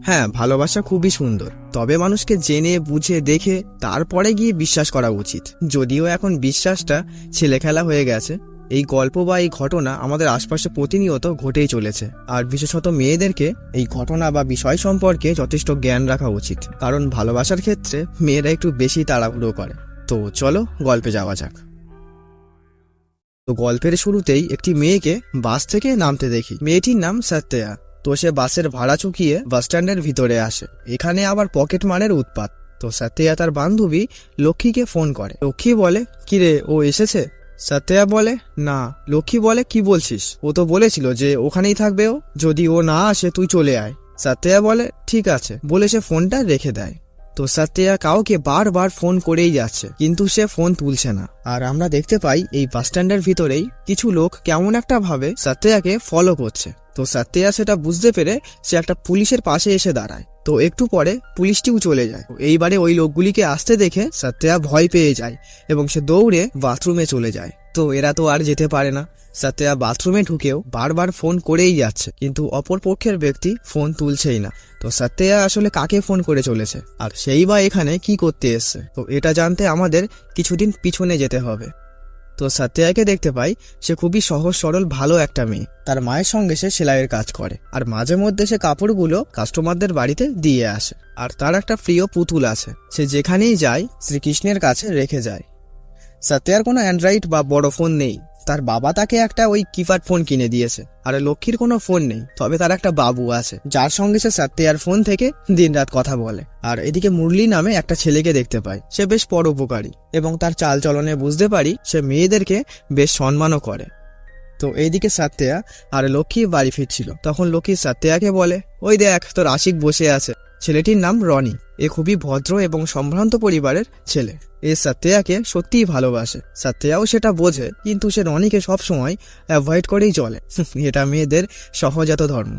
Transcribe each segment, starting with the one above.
হ্যাঁ, ভালোবাসা খুবই সুন্দর, তবে মানুষকে জেনে বুঝে দেখে তারপরে গিয়ে বিশ্বাস করা উচিত। যদিও এখন বিশ্বাসটা ছেলেখেলা হয়ে গেছে, এই গল্প বা এই ঘটনা আমাদের আশপাশে প্রতিনিয়ত ঘটেই চলেছে। আর বিশেষত মেয়েদেরকে এই ঘটনা বা বিষয় সম্পর্কে যথেষ্ট জ্ঞান রাখা উচিত, কারণ ভালোবাসার ক্ষেত্রে মেয়েরা একটু বেশি তাড়াহুড়ো করে। তো চলো গল্পে যাওয়া যাক। তো গল্পের শুরুতেই একটি মেয়েকে বাস থেকে নামতে দেখি। মেয়েটির নাম সত্যা। তো সে বাসের ভাড়া চুকিয়ে বাস স্ট্যান্ডের ভিতরে আসে। এখানে আবার পকেট মারের উৎপাত। তো সত্যা তার বান্ধবী লক্ষ্মীকে ফোন করে। লক্ষ্মী বলে, কিরে, ও এসেছে? সত্যা বলে, না। লক্ষ্মী বলে, কি বলছিস? ও তো বলেছিল যে ওখানেই থাকবে, ও যদি ও না আসে তুই চলে আয়। সত্যা বলে, ঠিক আছে, বলে সে ফোনটা রেখে দেয়। তো সত্যা কাউকে বারবার ফোন করেই যাচ্ছে, কিন্তু সে ফোন তুলছে না। আর আমরা দেখতে পাই এই বাস স্ট্যান্ডের ভিতরেই কিছু লোক কেমন একটা ভাবে সত্যাকে ফলো করছে। তো সত্যা সেটা বুঝতে পেরে সে একটা পুলিশের পাশে এসে দাঁড়ায়। তো একটু পরে পুলিশটিও চলে যায়। এইবারে ওই লোকগুলিকে আসতে দেখে সত্যা ভয় পেয়ে যায় এবং সে দৌড়ে বাথরুমে চলে যায়। তো এরা তো আর যেতে পারে না। সত্যা বাথরুমে ঢুকেও বারবার ফোন করেই যাচ্ছে, কিন্তু অপর পক্ষের ব্যক্তি ফোন তুলছেই না। তো সত্যা আসলে কাকে ফোন করে চলেছে, আর সেই বা এখানে কি করতে এসছে? তো এটা জানতে আমাদের কিছুদিন পিছনে যেতে হবে। তো সত্যাকে দেখতে পাই সে খুবই সহজ সরল ভালো একটা মেয়ে। তার মায়ের সঙ্গে সে সেলাইয়ের কাজ করে, আর মাঝে মধ্যে সে কাপড়গুলো কাস্টমারদের বাড়িতে দিয়ে আসে। আর তার একটা প্রিয় পুতুল আছে, সে যেখানেই যায় শ্রীকৃষ্ণের কাছে রেখে যায়। সত্যার কোনো অ্যান্ড্রয়েড বা বড় ফোন নেই। তার বাবা তাকে একটা ওই কিপ্যাড ফোন কিনে দিয়েছে। আর লক্ষ্মীর কোনো ফোন নেই, তবে তার একটা বাবু আছে যার সঙ্গে সে সত্যার ফোন থেকে দিনরাত কথা বলে। আর এদিকে মুরলি নামে একটা ছেলেকে দেখতে পাই, সে বেশ পরোপকারী এবং তার চাল চলনে বুঝতে পারি সে মেয়েদেরকে বেশ সম্মানও করে। তো এইদিকে সত্যা আর লক্ষ্মী বাড়ি ফিরছিল, তখন লক্ষ্মী সত্যাকে বলে, ওই দেখ তোর আশিক বসে আছে। ছেলেটির নাম রনি। এ খুবই ভদ্র এবং সম্ভ্রান্ত পরিবারের ছেলে। এ সত্যাকে সত্যিই ভালোবাসে। সত্যাও সেটা বোঝে, কিন্তু সে রনিকে সবসময় অ্যাভয়েড করেই চলে। এটা মেয়েদের সহজাত ধর্ম।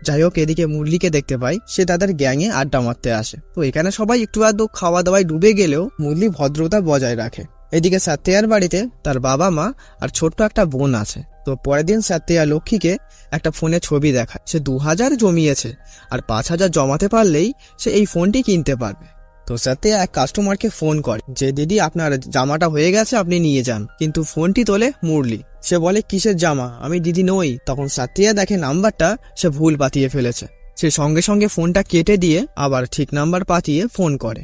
যাই হোক, এদিকে মুরলিকে দেখতে পাই, সে তাদের গ্যাংয়ে আড্ডা মারতে আসে। তো এখানে সবাই একটু আধটু খাওয়া দাওয়ায় ডুবে গেলেও মুরলি ভদ্রতা বজায় রাখে। এদিকে সত্যার বাড়িতে তার বাবা মা আর ছোট্ট একটা বোন আছে। তো পরের দিন সত্যা লক্ষ্মীকে একটা ফোনে ছবি দেখায়। সে 2000 জমিয়েছে, আর 5000 জমাতে পারলেই সে এই ফোনটি কিনতে পারবে। তো সত্যা এক কাস্টমারকে ফোন করে যে, দিদি আপনার জামাটা হয়ে গেছে, আপনি নিয়ে যান। কিন্তু ফোনটি তোলে মুরলি। সে বলে, কিসের জামা, আমি দিদি নই। তখন সত্যা দেখে নাম্বারটা সে ভুল পাতিয়ে ফেলেছে। সে সঙ্গে সঙ্গে ফোনটা কেটে দিয়ে আবার ঠিক নাম্বার পাতিয়ে ফোন করে।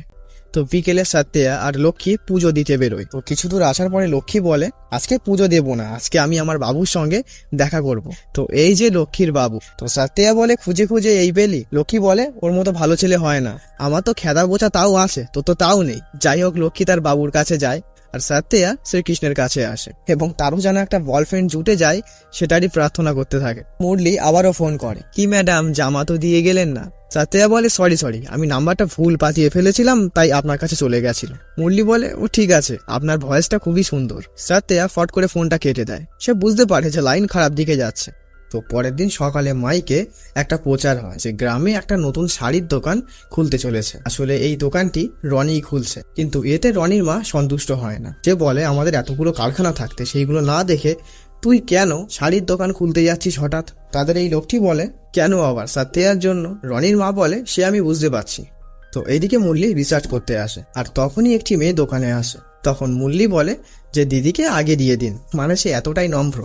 তো বিকেলে সত্যা আর লক্ষ্মী পুজো দিতে বেরোয়। তো কিছু দূর আসার পরে লক্ষ্মী বলে, আজকে পুজো দেবো না, আজকে আমি আমার বাবুর সঙ্গে দেখা করব। তো এই যে লক্ষ্মীর বাবু। তো সত্যা বলে, খুঁজে খুঁজে এই পেলি? লক্ষ্মী বলে, ওর মতো ভালো ছেলে হয় না, আমার তো খেদা বোঝা তাও আছে, তো তাও নেই। যাই হোক, লক্ষ্মী তার বাবুর কাছে যায়, আর সত্যা শ্রীকৃষ্ণের কাছে আসে এবং তারও যেন একটা বয়ফ্রেন্ড জুটে যায় সেটারই প্রার্থনা করতে থাকে। মুরলি আবারও ফোন করে, কি ম্যাডাম, জামা তো দিয়ে গেলেন না? সত্যা বলে, সরি, আমি নাম্বারটা ভুল পাতিয়ে ফেলেছিলাম, তাই আপনার কাছে চলে গেছিল। মুরলি বলে, ও ঠিক আছে, আপনার ভয়েসটা খুবই সুন্দর। সত্যা ফট করে ফোনটা কেটে দেয়। সে বুঝতে পারে যে লাইন খারাপ দিকে যাচ্ছে। তো পরের দিন সকালে মাইকে একটা প্রচার হয় যে গ্রামে একটা নতুন শাড়ির দোকান খুলতে চলেছে। আসলে এই দোকানটি রনিই খুলছে, কিন্তু এতে রনির মা সন্তুষ্ট হয় না। সে বলে, আমাদের এতগুলো কারখানা থাকতে সেইগুলো না দেখে তুই কেন শাড়ির দোকান খুলতে যাচ্ছিস হঠাৎ? তাদের এই লোকটি বলে, কেন আবার? সত্যের জন্য। রনির মা বলে, সে আমি বুঝতে পারছি। তো এইদিকে মুরলি রিসার্চ করতে আসে, আর তখনই একটি মেয়ে দোকানে আসে। তখন মুরলি বলে যে দিদিকে আগে দিয়ে দিন, মানে সে এতটাই নম্র।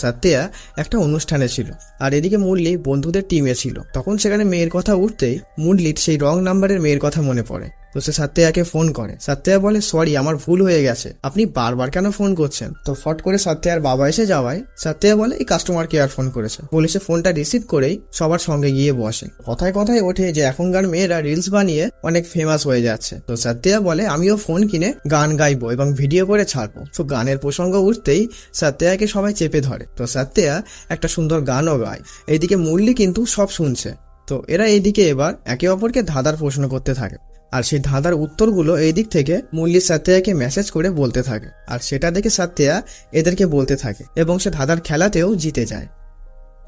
সত্যা একটা অনুষ্ঠানে ছিল, আর এদিকে মুরলি বন্ধুদের টিমে ছিল। তখন সেখানে মেয়ের কথা উঠতেই মুরলির সেই রং নাম্বারের মেয়ের কথা মনে পড়ে। তো সে সত্যাকে ফোন করে। সত্যা বলে, সরি, আমার ভুল হয়ে গেছে, আপনি বারবার কেন ফোন করছেন? তো ফট করে সত্যার বাবা এসে যাওয়ায় সত্যা বলে, এই কাস্টমার কেয়ার ফোন করেছে। বলে সে ফোনটা রিসিভ করেই সবার সঙ্গে গিয়ে বসে। কথায় কথায় ওঠে যে এখনকার মেয়েরা রিলস বানিয়ে অনেক ফেমাস হয়ে যাচ্ছে। তো সত্যা বলে, আমিও ফোন কিনে গান গাইবো এবং ভিডিও করে ছাড়বো। তো গানের প্রসঙ্গ উঠতেই সত্যাকে সবাই চেপে ধরে। তো সত্যা একটা সুন্দর গানও গায়। এইদিকে মুরলি কিন্তু সব শুনছে। তো এরা এইদিকে এবার একে অপরকে ধাঁধার প্রশ্ন করতে থাকে, আর সেই ধাঁধার উত্তরগুলো এই দিক থেকে মুরলি সত্যকে মেসেজ করে বলতে থাকে, আর সেটা দেখে সত্যা এদেরকে বলতে থাকে এবং সে ধাঁধার খেলাতেও জিতে যায়।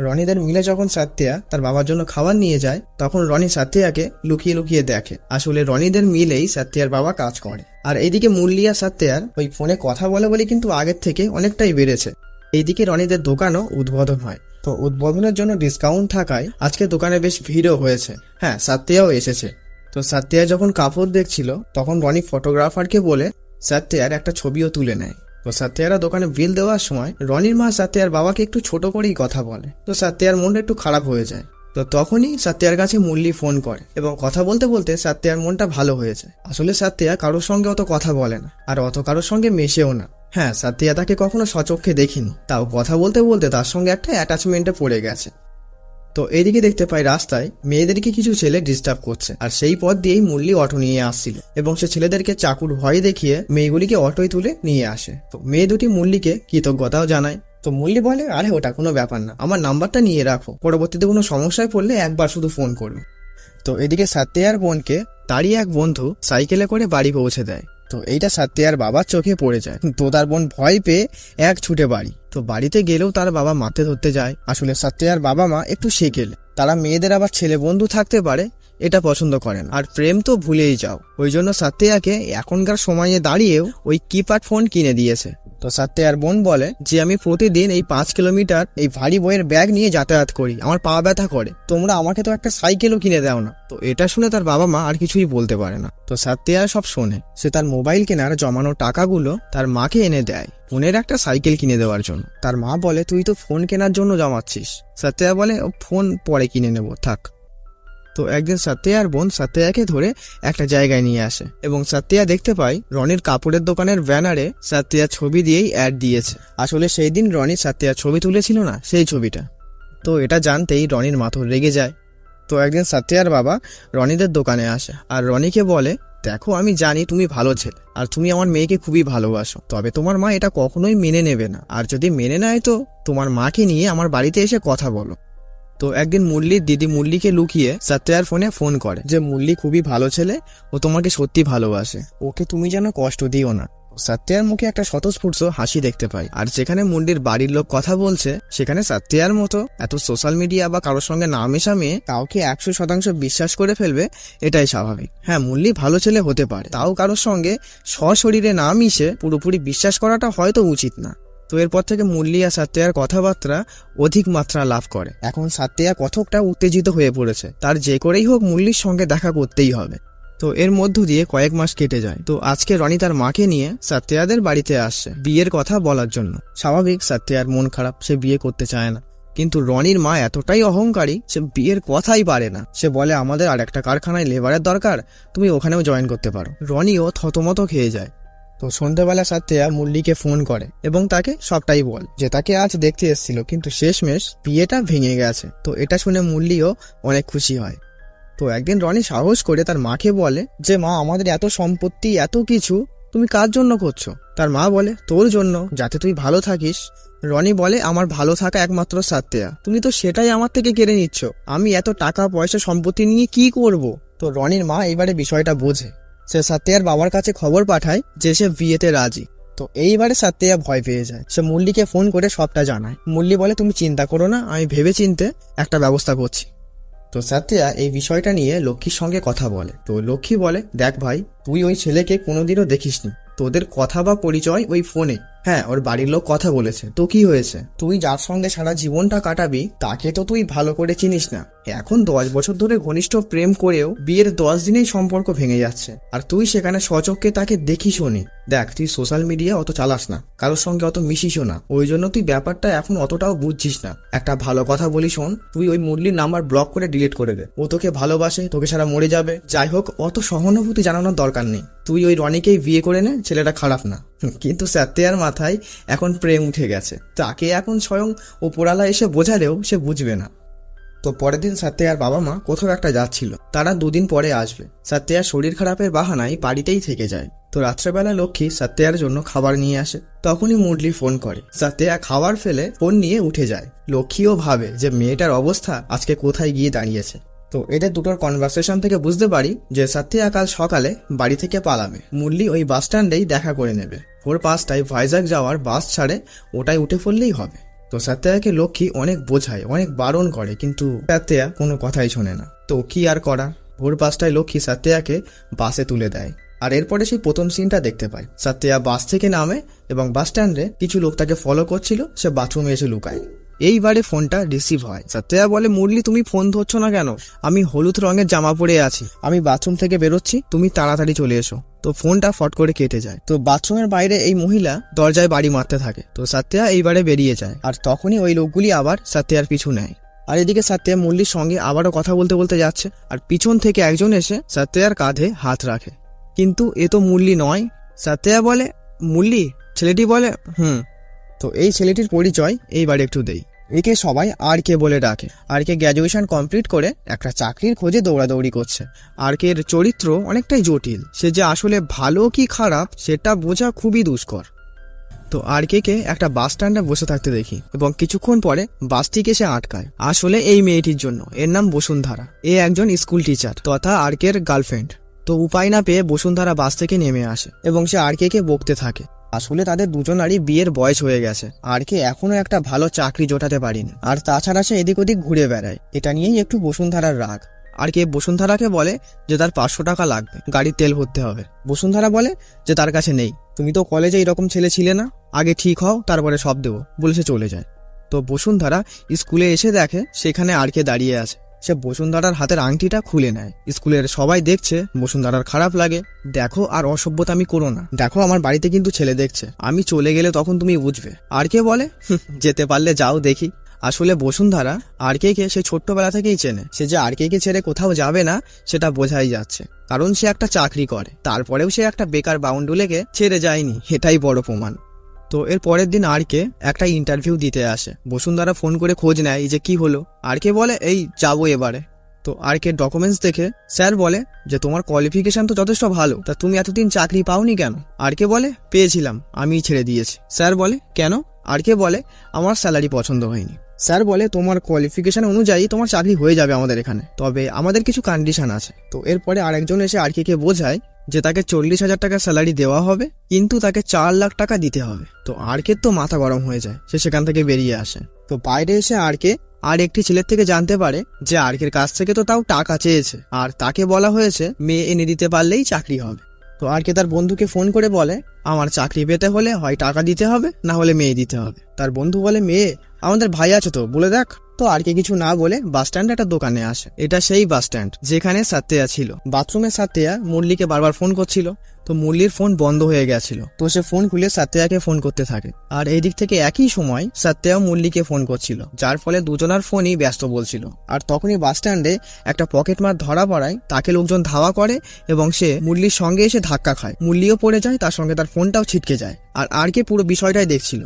রনিদের মিলে যখন সত্যা তার বাবার জন্য খাবার নিয়ে যায়, তখন রনি সত্যকে লুকিয়ে লুকিয়ে দেখে। আসলে রনিদের মিলেই সত্যার বাবা কাজ করে। আর এইদিকে মুরলি আর সত্যার ওই ফোনে কথা বলে কিন্তু আগের থেকে অনেকটাই বেড়েছে। এইদিকে রনিদের দোকানও উদ্বোধন হয়। তো উদ্বোধনের জন্য ডিসকাউন্ট থাকায় আজকে দোকানে বেশ ভিড়ও হয়েছে। হ্যাঁ, সাত্তিয়াও এসেছে। তো সাত্তিয়া যখন কাপড় দেখছিল তখন রনি ফটোগ্রাফারকে বলে সাত্তিয়ার একটা ছবিও তুলে নেয়। তো সাত্তিয়ারা দোকানে বিল দেওয়ার সময় রনির মা সাত্তিয়ার বাবাকে একটু ছোট করেই কথা বলে। তো সাত্তিয়ার মনটা একটু খারাপ হয়ে যায়। তো তখনই সাত্তিয়ার কাছে মুরলি ফোন করে এবং কথা বলতে বলতে সাত্তিয়ার মনটা ভালো হয়ে যায়। আসলে সাত্তিয়া কারোর সঙ্গে অত কথা বলে না, আর অত কারোর সঙ্গে মেশেও না। হ্যাঁ, সাত্তিয়া তাকে কখনো সচক্ষে দেখিনি, তাও কথা বলতে বলতে তার সঙ্গে একটা অ্যাটাচমেন্টে পড়ে গেছে। তো এইদিকে দেখতে পাই রাস্তায় মেয়েদেরকে কিছু ছেলে ডিস্টার্ব করছে, আর সেই পথ দিয়েই মুরলি অটো নিয়ে আসছিল এবং সে ছেলেদেরকে চাকুর ভয় দেখিয়ে মেয়েগুলিকে অটোয় তুলে নিয়ে আসে। তো মেয়ে দুটি মুরলিকে কৃতজ্ঞতাও জানায়। তো মুরলি বলে, আরে ওটা কোনো ব্যাপার না, আমার নাম্বারটা নিয়ে রাখো, পরবর্তীতে কোনো সমস্যায় পড়লে একবার শুধু ফোন করবে। তো এদিকে সাত্তিয়ার বোনকে তারই এক বন্ধু সাইকেলে করে বাড়ি পৌঁছে দেয়। তো এইটা সাত্তিয়ার বাবার চোখে পড়ে যায়। তো তার বোন ভয় পেয়ে এক ছুটে বাড়ি। তো বাড়িতে গেলেও তার বাবা মাথে ধরতে যায়। আসলে সাত্তিয়ার বাবা মা একটু সেকেলে, তারা মেয়েদের আবার ছেলে বন্ধু থাকতে পারে এটা পছন্দ করেন, আর প্রেম তো ভুলেই যাও। ওই জন্য সাত্তিয়াকে এখনকার সময়ে দাঁড়িয়েও ওই কিপ্যাড ফোন কিনে দিয়েছে। তো সাত্তিয়ার বোন বলে যে আমি প্রতিদিন এই 5 কিলোমিটার এই ভারী বইয়ের ব্যাগ নিয়ে যাতায়াত করি, আমার পা ব্যথা করে, তোমরা আমাকে তো একটা সাইকেলও কিনে দাও না। তো এটা শুনে তার বাবা মা আর কিছুই বলতে পারে না। তো সাত্তিয়া সব শোনে। সে তার মোবাইল কেনার জমানো টাকাগুলো তার মাকে এনে দেয় ফোনের একটা সাইকেল কিনে দেওয়ার জন্য। তার মা বলে, তুই তো ফোন কেনার জন্য জমাচ্ছিস। সাত্তিয়া বলে, ফোন পরে কিনে নেব, থাক। তো একদিন সাত্তিয়ার বোন সাত্তিয়াকে ধরে একটা জায়গায় নিয়ে আসে এবং সাত্তিয়া দেখতে পায় রনির কাপড়ের দোকানের ব্যানারে সাত্তিয়ার ছবি দিয়েই অ্যাড দিয়েছে। আসলে সেই দিন রনি সাত্তিয়ার ছবি তুলেছিল না, সেই ছবিটা। তো এটা জানতেই রনির মাথা রেগে যায়। তো একদিন সাত্তিয়ার বাবা রনিদের দোকানে আসে আর রনিকে বলে, দেখো আমি জানি তুমি ভালো ছেলে আর তুমি আমার মেয়েকে খুবই ভালোবাসো, তবে তোমার মা এটা কখনোই মেনে নেবে না, আর যদি মেনে নেয় তো তোমার মাকে নিয়ে আমার বাড়িতে এসে কথা বলো। তো একদিন মুরলির দিদি মুরলিকে লুকিয়ে সাত্তিয়ার ফোনে ফোন করে যে মুরলি খুবই ভালো ছেলে, ও তোমাকে সত্যি ভালোবাসে, ওকে তুমি যেন কষ্ট দিও না। সাত্তিয়ার মুখে একটা স্বতঃস্ফূর্ত হাসি দেখতে পাই, আর যেখানে মুরলির বাড়ির লোক কথা বলছে সেখানে সাত্তিয়ার মতো এত সোশ্যাল মিডিয়া বা কারোর সঙ্গে না মেশা মেয়ে কাউকে 100% বিশ্বাস করে ফেলবে, এটাই স্বাভাবিক। হ্যাঁ, মুরলি ভালো ছেলে হতে পারে, তাও কারোর সঙ্গে সশরীরে না মিশে পুরোপুরি বিশ্বাস করাটা হয়তো উচিত না। তো এরপর থেকে মুরলি আর সাত্তিয়ার কথাবার্তা অধিক মাত্রা লাভ করে। এখন সাত্তিয়া কথকটা উত্তেজিত হয়ে পড়েছে, তার যে করেই হোক মুরলির সঙ্গে দেখা করতেই হবে। তো এর মধ্য দিয়ে কয়েক মাস কেটে যায়। তো আজকে রনি তার মাকে নিয়ে সাত্তিয়াদের বাড়িতে আসছে বিয়ের কথা বলার জন্য। স্বাভাবিক, সাত্তিয়ার মন খারাপ, সে বিয়ে করতে চায় না, কিন্তু রনির মা এতটাই অহংকারী, সে বিয়ের কথাই পারে না। সে বলে, আমাদের আর একটা কারখানায় লেবারের দরকার, তুমি ওখানেও জয়েন করতে পারো। রনিও থতমত খেয়ে যায়। তো সন্ধ্যাবেলা সাত্তিয়া মুরলিকে ফোন করে এবং তাকে সবটাই বল যে তাকে আজ দেখতে এসেছিল, কিন্তু শেষমেশ বিয়েটা ভেঙে গেছে। তো এটা শুনে মুরলিও অনেক খুশি হয়। তো একদিন রনি সাহস করে তার মাকে বলে যে মা, আমাদের এত সম্পত্তি, এত কিছু তুমি কার জন্য করছো? তার মা বলে, তোর জন্য, যাতে তুই ভালো থাকিস। রনি বলে, আমার ভালো থাকা একমাত্র সাত্তিয়া, তুমি তো সেটাই আমার থেকে কেড়ে নিচ্ছ, আমি এত টাকা পয়সা সম্পত্তি নিয়ে কি করব? তো রনির মা এবারে বিষয়টা বোঝে। সে সাত্তিয়ার বাবার কাছে খবর পাঠায় যে সে বিয়েতে রাজি। তো এইবারে সাত্তিয়া ভয় পেয়ে যায়। সে মুরলিকে ফোন করে সবটা জানায়। মুরলি বলে, তুমি চিন্তা করো না, আমি ভেবে চিন্তে একটা ব্যবস্থা করছি। তো সাত্তিয়া এই বিষয়টা নিয়ে লক্ষ্মীর সঙ্গে কথা বলে। তো লক্ষ্মী বলে, দেখ ভাই, তুই ওই ছেলেকে কোনোদিনও দেখিসনি, তোদের কথা বা পরিচয় ওই ফোনে। হ্যাঁ, ওর বাড়ির লোক কথা বলেছে, তো কি হয়েছে? তুই যার সঙ্গে সারা জীবনটা কাটাবি তাকে তো তুই ভালো করে চিনিস না। এখন 10 বছর ধরে ঘনিষ্ঠ প্রেম করেও বিয়ের 10 দিনেই সম্পর্ক ভেঙে যাচ্ছে, আর তুই সেখানে সচক্ষে তাকে দেখিসও নি। দেখ, তুই সোশ্যাল মিডিয়া অত চালাস না, কারোর সঙ্গে অত মিশিসও না, ওই জন্য তুই ব্যাপারটা এখন অতটাও বুঝছিস না। একটা ভালো কথা বলি শোন, তুই ওই মুরলির নাম্বার ব্লক করে ডিলিট করে দে। ও তোকে ভালোবাসে, তোকে ছাড়া মরে যাবে। যাই হোক, অত সহানুভূতি জানানোর দরকার নেই, তুই ওই রনিকেই বিয়ে করে নে, ছেলেটা খারাপ না। কিন্তু সাত্তিয়ার মাথায় এখন প্রেম উঠে গেছে, তাকে এখন স্বয়ং ওপরালা এসে বোঝালেও সে বুঝবে না। তো পরের দিন সাত্তিয়ার বাবা মা কোথাও একটা যাচ্ছিল, তারা 2 দিন পরে আসবে। সাত্তিয়ার শরীর খারাপের বাহানায় বাড়িতেই থেকে যায়। তো রাত্রেবেলা লক্ষ্মী সাত্তিয়ার জন্য খাবার নিয়ে আসে। তখনই মুরলি ফোন করে। সাত্তিয়া খাবার ফেলে ফোন নিয়ে উঠে যায়। লক্ষ্মীও ভাবে যে মেয়েটার অবস্থা আজকে কোথায় গিয়ে দাঁড়িয়েছে। তো এদের দুটোর কনভারসেশন থেকে বুঝতে পারি যে সাত্তিয়া কাল সকালে বাড়ি থেকে পালাবে। মুরলি ওই বাস স্ট্যান্ডেই দেখা করে নেবে। ভোর 5টায় ভাইজাগ যাওয়ার বাস ছাড়ে, ওটাই উঠে পড়লেই হবে। তো সাত্তিয়াকে লক্ষ্মী অনেক বোঝায়, অনেক বারণ করে, কিন্তু সাত্তিয়া কোনো কথাই শোনে না। তো কি আর করা, ভোর 5টায় লক্ষ্মী সাত্তিয়াকে বাসে তুলে দেয়। আর এরপরে সেই প্রথম সিনটা দেখতে পাই। সাত্তিয়া বাস থেকে নামে এবং বাস স্ট্যান্ডে কিছু লোক তাকে ফলো করছিল, সে বাথরুমে এসে লুকায়। এইবারে ফোনটা রিসিভ হয়। সত্যা বলে, মুরলি তুমি ফোন ধরছো না কেন? আমি হলুদ রঙের জামা পরে আছি, আমি বাথরুম থেকে বেরোচ্ছি, তুমি তাড়াতাড়ি চলে এসো। তো ফোনটা ফট করে কেটে যায়। তো বাথরুমের বাইরে এই মহিলা দরজায় বাড়ি মারতে থাকে। তো সত্যা এইবারে বেরিয়ে যায়, আর তখনই ওই লোকগুলি আবার সত্যার পিছু নেয়। আর এদিকে সত্যা মুরলির সঙ্গে আবারও কথা বলতে বলতে যাচ্ছে, আর পিছন থেকে একজন এসে সত্যার কাঁধে হাত রাখে। কিন্তু এ তো মুরলি নয়। সত্যা বলে, মুরলি? ছেলেটি বলে, তো এই ছেলেটির পরিচয় এইবার একটু দেই। একে সবাই আর কে বলে ডাকে। আর কে গ্র্যাজুয়েশন কমপ্লিট করে একটা চাকরির খোঁজে দৌড়াদৌড়ি করছে। আর কের চরিত্র অনেকটাই জটিল, সে যে আসলে ভালো কি খারাপ সেটা বোঝা খুবই দুষ্কর। তো আর কে একটা বাস স্ট্যান্ডে বসে থাকতে দেখি, এবং কিছুক্ষণ পরে বাসটিকে সে আটকায়। আসলে এই মেয়েটির জন্য। এর নাম বসুন্ধরা। এ একজন স্কুল টিচার তথা আর কের গার্লফ্রেন্ড। তো উপায় না পেয়ে বসুন্ধরা বাস থেকে নেমে আসে এবং সে আর কে বকতে থাকে। আসলে তাদের দুজনারই বিয়ের বয়স হয়ে গেছে, আর কে এখনো একটা ভালো চাকরি জোটাতে পারিনি, আর তাছাড়া সে এদিক ওদিক ঘুরে বেড়ায়। এটা নিয়েই একটু বসুন্ধরার রাগ। আর কে বসুন্ধরাকে বলে যে তার 500 টাকা লাগবে, গাড়ির তেল ভরতে হবে। বসুন্ধরা বলে যে তার কাছে নেই, তুমি তো কলেজে এরকম ছেলে ছিলে না, আগে ঠিক হও তারপরে সব দেবো, বলে সে চলে যায়। তো বসুন্ধরা স্কুলে এসে দেখে সেখানে আর কে দাঁড়িয়ে আছে। সে বসুন্ধরার হাতের আংটিটা খুলে নেয়। স্কুলের সবাই দেখছে, বসুন্ধরার খারাপ লাগে। দেখো আর অসভ্যতামি করো না, দেখো আমার বাড়িতে কিন্তু ছেলে দেখছে, আমি চলে গেলে তখন তুমি বুঝবে। আর কে বলে, যেতে পারলে যাও দেখি। আসলে বসুন্ধরা আর কে সে ছোট্টবেলা থেকেই চেনে। সে যে আর কে ছেড়ে কোথাও যাবে না সেটা বোঝাই যাচ্ছে, কারণ সে একটা চাকরি করে। তারপরেও সে একটা বেকার বাউন্ডুলেকে ছেড়ে যায়নি, এটাই বড় প্রমাণ। তো এর পরের দিন আর কে একটা ইন্টারভিউ দিতে আসে। বসুন্ধরা ফোন করে খোঁজ নেয় যে কি হলো। আর কে বলে, এই যাবো এবারে। তো আর কে ডকুমেন্টস দেখে স্যার বলে যে তোমার কোয়ালিফিকেশন তো যথেষ্ট ভালো, তা তুমি এতদিন চাকরি পাওনি কেন? আর কে বলে, পেয়েছিলাম, আমি ছেড়ে দিয়েছি। স্যার বলে, কেন? আর কে বলে, আমার স্যালারি পছন্দ হয়নি। স্যার বলে, তোমার কোয়ালিফিকেশন অনুযায়ী তোমার চাকরি হয়ে যাবে আমাদের এখানে, তবে আমাদের কিছু কন্ডিশন আছে। তো এরপরে আরেকজন এসে আর কে বোঝায় যে তাকে 40,000 টাকা স্যালারি দেওয়া হবে, কিন্তু তাকে 4 লাখ টাকা দিতে হবে। তো আর কে তো মাথা গরম হয়ে যায়, সে সেখান থেকে বেরিয়ে আসে। তো বাইরে এসে আর কে আর একটি ছেলের থেকে জানতে পারে যে আর কের কাছ থেকে তো তাও টাকা চেয়েছে, আর তাকে বলা হয়েছে মেয়ে এনে দিতে পারলেই চাকরি হবে। তো আর কে তার বন্ধুকে ফোন করে বলে, আমার চাকরি পেতে হলে হয় টাকা দিতে হবে, না হলে মেয়ে দিতে হবে। তার বন্ধু বলে, মেয়ে? আমাদের ভাই আছে তো, বলে দেখ। তো আর কে কিছু না বলে বাস স্ট্যান্ডে একটা দোকানে আসে। এটা সেই বাস স্ট্যান্ড যেখানে সত্যা ছিল। বাথরুমে সত্যা মুরলিকে বারবার ফোন করছিল, তো মুরলির ফোন বন্ধ হয়ে গেছিল। তো সে ফোন খুলে সত্যাকে ফোন করতে থাকে, আর এই দিক থেকে একই সময় সত্যাও মুরলিকে ফোন করছিল, যার ফলে দুজনার ফোনই ব্যস্ত বলছিল। আর তখনই বাস স্ট্যান্ডে একটা পকেটমার ধরা পড়ায়, তাকে লোকজন ধাওয়া করে এবং সে মুরলির সঙ্গে এসে ধাক্কা খায়। মুরলিও পড়ে যায়, তার সঙ্গে তার ফোনটাও ছিটকে যায়। আর কে পুরো বিষয়টাই দেখছিল,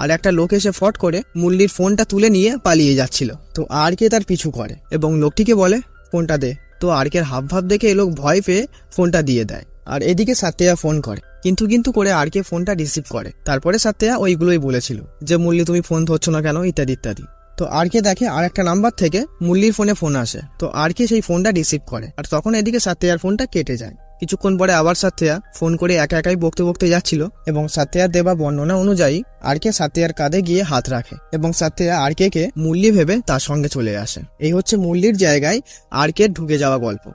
আর একটা লোক এসে ফট করে মুরলির ফোনটা তুলে নিয়ে পালিয়ে যাচ্ছিল। তো আর কে তার পিছু করে এবং লোকটিকে বলে, ফোনটা দে। তো আর কের হাবভাব দেখে এ লোক ভয় পেয়ে ফোনটা দিয়ে দেয়। আর এদিকে সত্যা ফোন করে, কিন্তু করে আর কে ফোনটা রিসিভ করে। তারপরে সত্যা ওইগুলোই বলেছিল যে মুরলি তুমি ফোন ধরছো না কেন, ইত্যাদি ইত্যাদি। তো আর কে দেখে আর একটা নাম্বার থেকে মুরলির ফোনে ফোন আসে। তো আর কে সেই ফোনটা রিসিভ করে, আর তখন এদিকে সত্যার ফোনটা কেটে যায়। কিছুক্ষণ পরে আবার সত্যা ফোন করে একাই বকতে যাচ্ছিল, এবং সত্যার দেওয়া বর্ণনা অনুযায়ী আর কে সত্যার কাঁধে গিয়ে হাত রাখে, এবং সত্যা আর কে মুরলি ভেবে তার সঙ্গে চলে আসে। এই হচ্ছে মুরলির জায়গায় আর কে ঢুকে যাওয়া গল্প।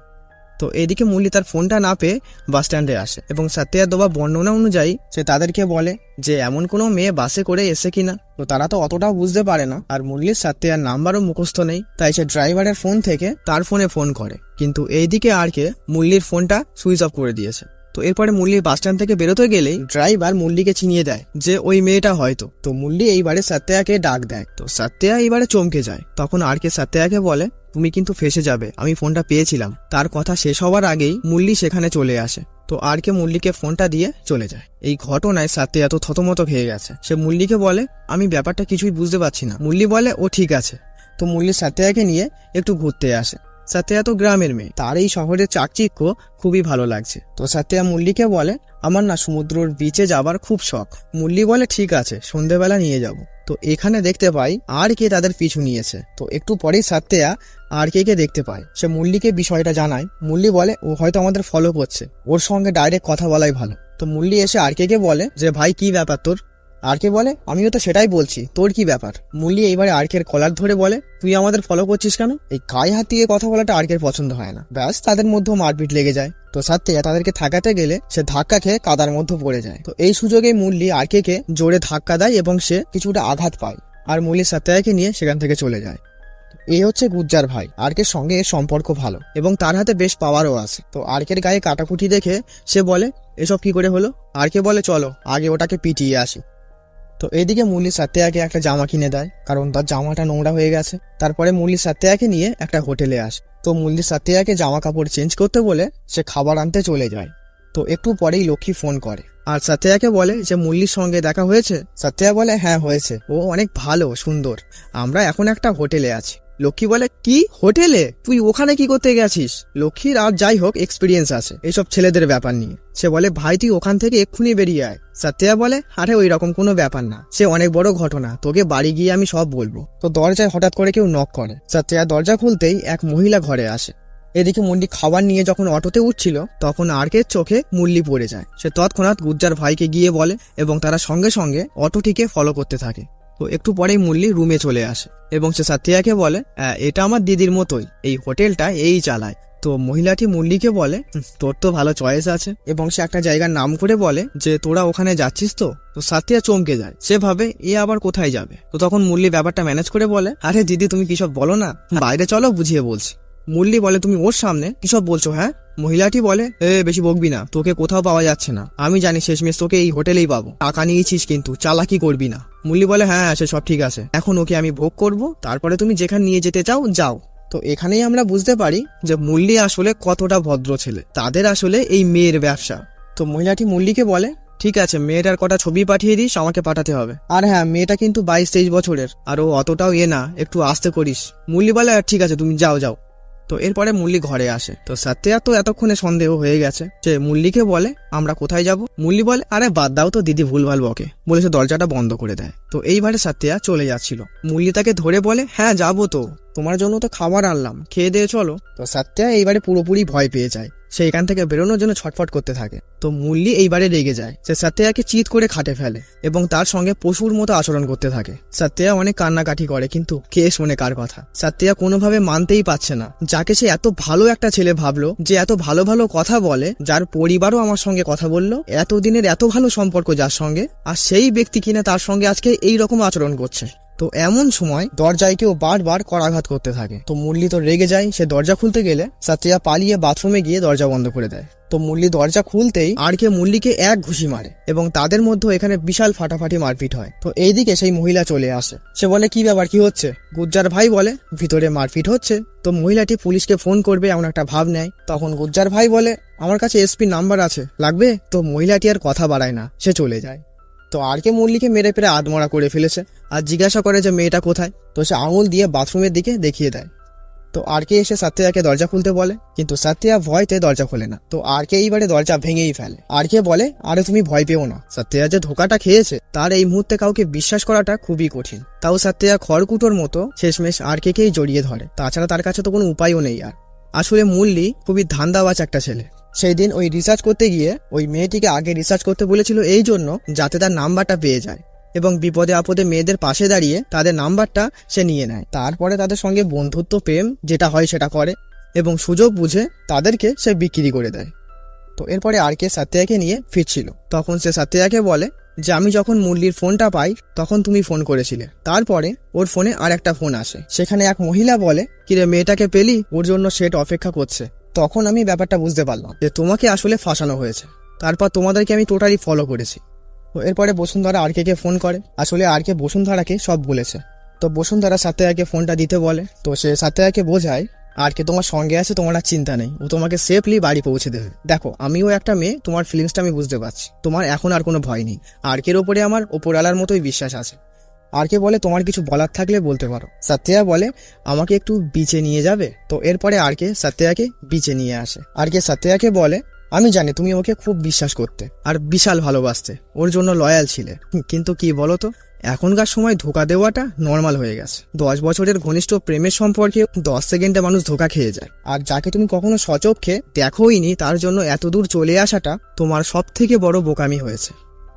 তো এদিকে মুরলি তার ফোনটা না পেয়ে বাস স্ট্যান্ডে আসে, এবং সত্যার দেওয়া বর্ণনা অনুযায়ী সে তাদেরকে বলে যে এমন কোনো মেয়ে বাসে করে এসে কিনা। তো তারা তো অতটাও বুঝতে পারে না, আর মুরলির সত্যার নাম্বারও মুখস্থ নেই, তাই সে ড্রাইভারের ফোন থেকে তার ফোনে ফোন করে। কিন্তু এইদিকে আর কে মুরলির ফোনটা সুইচ অফ করে দিয়েছে। তো এরপরে মুরলি বাস স্ট্যান্ড থেকে বেরোতে গেলেই ড্রাইভার মুরলিকে চিনিয়ে দেয় যে ওই মেয়েটা হয়তো। তো মুরলি এইবারে সত্যাকে ডাক দেয়। তো সত্যা এইবারে চমকে যায়। তখন আর কে সত্যাকে বলে, তুমি কিন্তু ফেসে যাবে, আমি ফোনটা পেয়েছিলাম। তার কথা শেষ হওয়ার আগেই মুরলি সেখানে চলে আসে। তো আর কে মুরলিকে ফোনটা দিয়ে চলে যায়। এই ঘটনায় সত্যা এত থতমত খেয়ে গেছে। সে মুরলিকে বলে, আমি ব্যাপারটা কিছুই বুঝতে পারছি না। মুরলি বলে, ও ঠিক আছে। তো মুরলি সত্যাকে নিয়ে একটু ঘুরতে আসে। সত্যা তো গ্রামের মেয়ে, তার এই শহরের চাকচিক্য খুবই ভালো লাগছে। তো সত্যা মুরলিকে বলে, আমার না সমুদ্রের বিচে যাবার খুব শখ। মুরলি বলে, ঠিক আছে, সন্ধ্যেবেলা নিয়ে যাব। তো এখানে দেখতে পাই আর কে তাদের পিছু নিয়েছে। তো একটু পরেই সত্যা আর কে দেখতে পায়। সে মুরলিকে বিষয়টা জানায়। মুরলি বলে, ও হয়তো আমাদের ফলো করছে, ওর সঙ্গে ডাইরেক্ট কথা বলাই ভালো। তো মুরলি এসে আর কে বলে যে, ভাই কি ব্যাপার তোর? আর কে বলে, আমিও তো সেটাই বলছি, তোর কি ব্যাপার? মুরলি এইবারে আর কের কলার ধরে বলে, তুই আমাদের ফলো করছিস কেন? এই গায়ে হাত দিয়ে কথা বলাটা আর কের পছন্দ হয় না। ব্যাস তাদের মধ্যে মারপিট লেগে যায়। তো সত্যা তাদেরকে ঠেকাতে গেলে সে ধাক্কা খেয়ে কাদার মধ্যে পড়ে যায়। তো এই সুযোগে মুরলি আর কে জোরে ধাক্কা দেয় এবং সে কিছুটা আঘাত পায়। আর মুরলি সাত্যাকে নিয়ে সেখান থেকে চলে যায়। এই হচ্ছে গুজ্জার ভাই। আর্কের সঙ্গে এর সম্পর্ক ভালো এবং তার হাতে বেশ পাওয়ারও আছে। তো আর্কের গায়ে কাটাকুটি দেখে সে বলে এসব কি করে হলো। আর্কে বলে চলো আগে ওটাকে পিটিয়ে আসি। তো এইদিকে মুরলি সাত্যাকে একটা জামা কিনে দেয়, কারণ তার জামাটা নোংরা হয়ে গেছে। তারপরে মুরলি সাত্যাকে নিয়ে একটা হোটেলে আসে। তো মুরলি সাত্যাকে জামা কাপড় চেঞ্জ করতে বলে সে খাবার আনতে চলে যায়। তো একটু পরেই লক্ষ্মী ফোন করে আর সাত্যাকে বলে যে মুরলির সঙ্গে দেখা হয়েছে। সাত্যায়া বলে হ্যাঁ হয়েছে, ও অনেক ভালো সুন্দর, আমরা এখন একটা হোটেলে আছি। লক্ষ্মী বলে কি হোটেলে, তুই ওখানে কি করতে গেছিস? লক্ষ্মীর আর যাই হোক এক্সপিরিয়েন্স আছে এইসব ছেলেদের ব্যাপার নিয়ে। সে বলে ভাই তুই ওখান থেকে এক্ষুনি বেরিয়ে আয়। সাত্যায়া বলে আরে ওই রকম কোনো ব্যাপার না, সে অনেক বড় ঘটনা, তোকে বাড়ি গিয়ে আমি সব বলবো। তো দরজায় হঠাৎ করে কেউ নক করে। সাত্যায়া দরজা খুলতেই এক মহিলা ঘরে আসে। এদিকে মুরলি খাবার নিয়ে যখন অটোতে উঠছিল তখন আর্কের চোখে মুরলি পড়ে যায়। সে তৎক্ষণাৎ গুজ্জার ভাইকে গিয়ে বলে এবং তারা সঙ্গে সঙ্গে অটোটিকে ফলো করতে থাকে। তো একটু পরেই মুরলি রুমে চলে আসে এবং সে সাত্যাকে বলে এটা আমার দিদির মতোই, এই হোটেলটা এই চালায়। তো মহিলাটি মুরলিকে বলে তোর তো ভালো চয়েস আছে, এবং সে একটা জায়গার নাম করে বলে যে তোরা ওখানে যাচ্ছিস তো। তো সাত্যায়া চমকে যায়, সে ভাবে এ আবার কোথায় যাবে। তো তখন মুরলি ব্যাপারটা ম্যানেজ করে বলে আরে দিদি তুমি কিসব বলো না, বাইরে চলো বুঝিয়ে বলছি। মুরলি বলে তুমি ওর সামনে কিসব বলছো হ্যাঁ? মহিলাটি বলে বেশি বকবি না, তোকে কোথাও পাওয়া যাচ্ছে না, আমি জানি শেষমেশ তোকে এই হোটেলেই পাবো, টাকা নিয়েছিস কিন্তু চালাকি করবি না। মুরলি বলে হ্যাঁ সে সব ঠিক আছে, এখন ওকে আমি ভোগ করব, তারপরে তুমি যেখানে নিয়ে যেতে চাও যাও। তো এখানেই আমরা বুঝতে পারি যে মুরলি আসলে কতটা ভদ্র ছেলে, তাদের আসলে এই মেয়ের ব্যবসা। তো মহিলাটি মুরলিকে বলে ঠিক আছে মেয়েটার কটা ছবি পাঠিয়ে দিস, আমাকে পাঠাতে হবে। আর হ্যাঁ মেয়েটা কিন্তু 22-23 বছরের, আর ও অতটাও না, একটু আস্তে করিস। মুরলি বলে ঠিক আছে তুমি যাও যাও। তো এরপরে মুরলি ঘরে আসে। তো সাত্যায়া তো এতক্ষণে সন্দেহ হয়ে গেছে, সে মুরলিকে বলে আমরা কোথায় যাব। মুরলি বলে আরে বাদ দাও তো দিদি ভুলভাল বকে, বলে সে দরজাটা বন্ধ করে দেয়। তো এইবারে সাত্যায়া চলে যাচ্ছিল, মুরলি তাকে ধরে বলে হ্যাঁ যাবো তো, তোমার জন্য তো খাবার আনলাম, খেয়ে দিয়ে চলো। তো সাত্যায়া এইবারে পুরোপুরি ভয় পেয়ে যায়, সে এখান থেকে বেরোনোর জন্য ছটফট করতে থাকে। তো মুরলি এইবারে রেগে যায়, সে সাত্যায়াকে চিৎ করে খাটে ফেলে এবং তার সঙ্গে পশুর মতো আচরণ করতে থাকে। সাত্যায়া অনেক কান্নাকাটি করে, কিন্তু কে শোনে কার কথা। সাত্যায়া কোনোভাবে মানতেই পারছে না, যাকে সে এত ভালো একটা ছেলে ভাবলো, যে এত ভালো ভালো কথা বলে, যার পরিবারও আমার সঙ্গে কথা বললো, এতদিনের এত ভালো সম্পর্ক যার সঙ্গে, আর সেই ব্যক্তি কিনা তার সঙ্গে আজকে এই রকম আচরণ করছে। তো এমন সময় দরজায় কেউ বারবার করাঘাত করতে থাকে। তো মুরলি তো রেগে যায়, সে দরজা খুলতে গেলে সাত্যায়া পালিয়ে বাথরুমে গিয়ে দরজা বন্ধ করে দেয়। তো মুরলি দরজা খুলতেই আরকে মুরলিকে এক ঘুষি মারে এবং তাদের মধ্যে এখানে বিশাল ফাটাফাটি মারপিট হয়। তো এইদিকে সেই মহিলা চলে আসে, সে বলে কি ব্যাপার কি হচ্ছে? গুজ্জার ভাই বলে ভিতরে মারপিট হচ্ছে। তো মহিলাটি পুলিশকে ফোন করবে এমন একটা ভাব নেয়। তখন গুজ্জার ভাই বলে আমার কাছে এসপি নাম্বার আছে, লাগবে? তো মহিলাটি আর কথা বাড়ায় না, সে চলে যায়। তো আরকে মুরলিকে মেরে পেরে আধমরা করে ফেলেছে আর জিজ্ঞাসা করে যে মেয়েটা কোথায়। তো সে আঙুল দিয়ে বাথরুমের দিকে দেখিয়ে দেয়। তো আরকে এসে সাত্যায়াকে দরজা খুলতে বলে, কিন্তু সাত্যায়া ভয়তে দরজা খোলে না। তো আরকে এইবারে দরজা ভেঙেই ফেলে। আরকে বলে আরে তুমি ভয় পেও না, সাত্যায়া যে ধোকাটা খেয়েছে তার এই মুহূর্তে কাউকে বিশ্বাস করাটা খুবই কঠিন। তাও সাত্যায়া খড়কুটোর মতো শেষমেশ আরকেই জড়িয়ে ধরে, তাছাড়া তার কাছে তো কোনো উপায়ও নেই। আর আসলে মুরলি খুবই ধান্দাবাজ একটা ছেলে। সেই দিন ওই রিসার্চ করতে গিয়ে ওই মেয়েটিকে আগে রিসার্চ করতে বলেছিল এই জন্য যাতে তার নাম্বারটা পেয়ে যায় এবং বিপদে আপদে মেয়েদের পাশে দাঁড়িয়ে তাদের নাম্বারটা সে নিয়ে নেয়। তারপরে তাদের সঙ্গে বন্ধুত্ব প্রেম যেটা হয় সেটা করে এবং সুযোগ বুঝে তাদেরকে সে বিক্রি করে দেয়। তো এরপরে আরকে সাত্যায়াকে নিয়ে ফিরছিল, তখন সে সাত্যায়াকে বলে যে আমি যখন মুরলির ফোনটা পাই তখন তুমি ফোন করেছিলে। তারপরে ওর ফোনে আর একটা ফোন আসে, সেখানে এক মহিলা বলে কিরে মেয়েটাকে পেলি, ওর জন্য সেট অপেক্ষা করছে। তখন আমি ব্যাপারটা বুঝতে পারলাম যে তোমাকে আসলে ফাঁসানো হয়েছে, তারপর তোমাদেরকে আমি টোটালি ফলো করেছি। তো এরপরে বসুন্ধরা আরকে ফোন করে, আসলে আরকে বসুন্ধরাকে সব বলেছে। তো বসুন্ধরা সাত্যায়াকে ফোনটা দিতে বলে। তো সে সাত্যায়াকে বোঝায় আরকে তোমার সঙ্গে আছে, তোমার আর চিন্তা নেই, ও তোমাকে সেফলি বাড়ি পৌঁছে দেবে। দেখো আমিও একটা মেয়ে, তোমার ফিলিংসটা আমি বুঝতে পারছি, তোমার এখন আর কোনো ভয় নেই। আরকের ওপরে আমার ওপরওয়ালার মতোই বিশ্বাস আছে। আরকে বলে তোমার কিছু বলার থাকলে বলতে পারো। সাত্যায়া বলে আমাকে একটু বিচে নিয়ে যাবে। তো এরপরে আরকে সাত্যায়াকে বিচে নিয়ে আসে। আরকে সাত্যায়াকে বলে আমি জানি তুমি ওকে খুব বিশ্বাস করতে আর বিশাল ভালোবাসতে, ওর জন্য লয়াল ছিলে, কিন্তু কি বলতো এখনকার সময় ধোকা দেওয়াটা নর্মাল হয়ে গেছে। 10 বছরের ঘনিষ্ঠ প্রেমের সম্পর্কে 10 সেকেন্ডে মানুষ ধোকা খেয়ে যায়, আর যাকে তুমি কখনো সচক্ষে দেখোইনি তার জন্য এত দূর চলে আসাটা তোমার সব থেকে বড় বোকামি হয়েছে।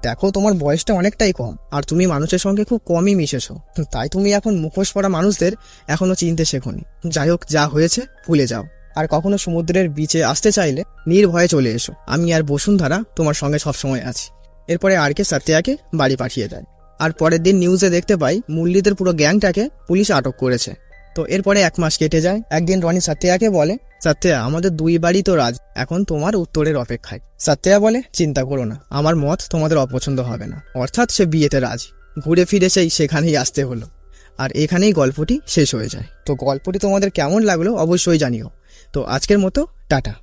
দেখো তোমার বয়সটা অনেকটাই কম আর তুমি মানুষের সঙ্গে খুব কমই মিশেছো, তাই তুমি এখন মুখোশ পরা মানুষদের এখনো চিনতে শেখোনি। যাই হোক, যা হয়েছে ভুলে যাও, আর কখনো সমুদ্রের বিচে আসতে চাইলে নির্ভয়ে চলে এসো, আমি আর বসুন্ধরা তোমার সঙ্গে সবসময় আছি। এরপরে আরকে সাত্যায়াকে বাড়ি পাঠিয়ে দেয়। আর পরের দিন নিউজে দেখতে পাই মুরলিদের পুরো গ্যাংটাকে পুলিশ আটক করেছে। তো এরপরে 1 মাস কেটে যায়। একদিন রনি সত্যিয়াকে বলে, সত্যিয়া আমাদের 2 বাড়ি তো রাজ, এখন তোমার উত্তরের অপেক্ষায়। সত্যিয়া বলে, চিন্তা করো না, আমার মত তোমাদের অপছন্দ হবে না। অর্থাৎ সে বিয়েতে রাজি। ঘুরে ফিরে সেখানেই আসতে হলো। আর এখানেই গল্পটি শেষ হয়ে যায়। তো গল্পটি তোমাদের কেমন লাগলো অবশ্যই জানিও। তো আজকের মতো টাটা।